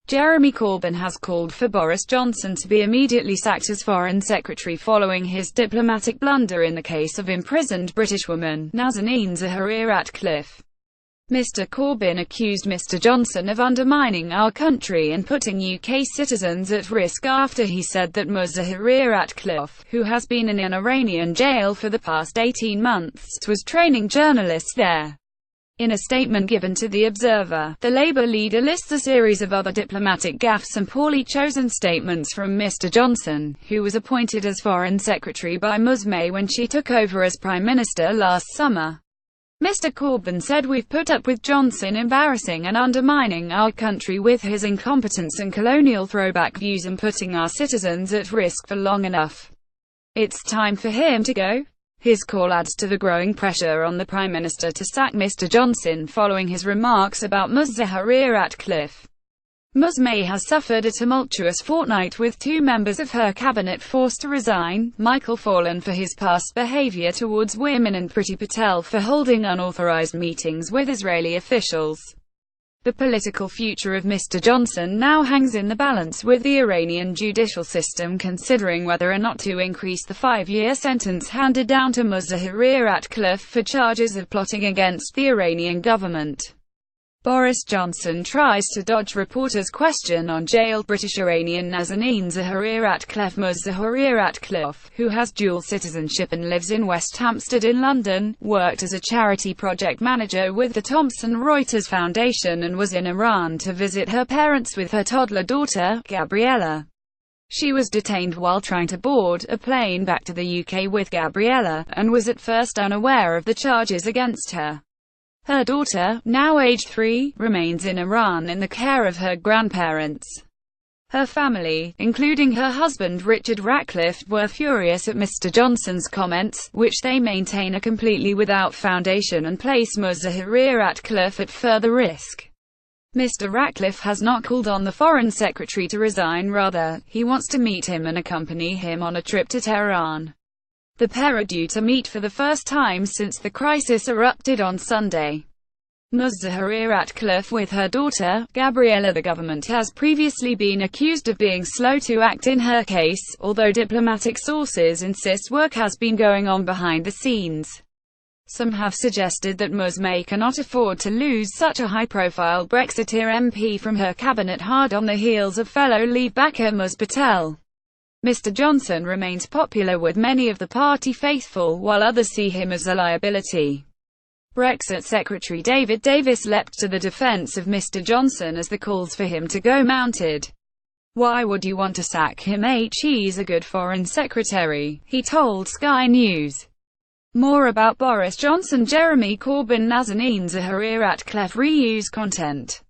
Jeremy Corbyn has called for Boris Johnson to be immediately sacked as Foreign Secretary following his diplomatic blunder in the case of imprisoned British woman, Nazanin ZaghariRatcliffe. Mr. Corbyn accused Mr. Johnson of undermining our country and putting UK citizens at risk after he said that Ms. Zaghari-Ratcliffe, who has been in an Iranian jail for the past 18 months, was training journalists there. In a statement given to The Observer, the Labour leader lists a series of other diplomatic gaffes and poorly chosen statements from Mr. Johnson, who was appointed as Foreign Secretary by Ms. May when she took over as Prime Minister last summer. Mr. Corbyn said, "We've put up with Johnson embarrassing and undermining our country with his incompetence and colonial throwback views and putting our citizens at risk for long enough. It's time for him to go." His call adds to the growing pressure on the Prime Minister to sack Mr. Johnson following his remarks about Ms. Zaghari-Ratcliffe. Ms. May has suffered a tumultuous fortnight with two members of her cabinet forced to resign, Michael Fallon for his past behaviour towards women and Priti Patel for holding unauthorised meetings with Israeli officials. The political future of Mr. Johnson now hangs in the balance, with the Iranian judicial system considering whether or not to increase the 5-year sentence handed down to Ms. Zaghari-Ratcliffe for charges of plotting against the Iranian government. Boris Johnson tries to dodge reporters' question on jailed British-Iranian Nazanin ZaghariRatcliffe. Ms. Zaghari-Ratcliffe, who has dual citizenship and lives in West Hampstead in London, worked as a charity project manager with the Thomson Reuters Foundation and was in Iran to visit her parents with her toddler daughter, Gabriella. She was detained while trying to board a plane back to the UK with Gabriella, and was at first unaware of the charges against her. Her daughter, now aged 3, remains in Iran in the care of her grandparents. Her family, including her husband Richard Ratcliffe, were furious at Mr. Johnson's comments, which they maintain are completely without foundation and place Ms. Zaghari-Ratcliffe at further risk. Mr. Ratcliffe has not called on the Foreign Secretary to resign, rather, he wants to meet him and accompany him on a trip to Tehran. The pair are due to meet for the first time since the crisis erupted on Sunday. Ms. Zaghari-Ratcliffe with her daughter, Gabriella. The government has previously been accused of being slow to act in her case, although diplomatic sources insist work has been going on behind the scenes. Some have suggested that Ms. May cannot afford to lose such a high-profile Brexiteer MP from her cabinet hard on the heels of fellow Leave backer Ms. Patel. Mr. Johnson remains popular with many of the party faithful, while others see him as a liability. Brexit Secretary David Davis leapt to the defence of Mr. Johnson as the calls for him to go mounted. "Why would you want to sack him? He's a good foreign secretary," he told Sky News. More about Boris Johnson, Jeremy Corbyn, Nazanin ZaghariRatcliffe reuse content.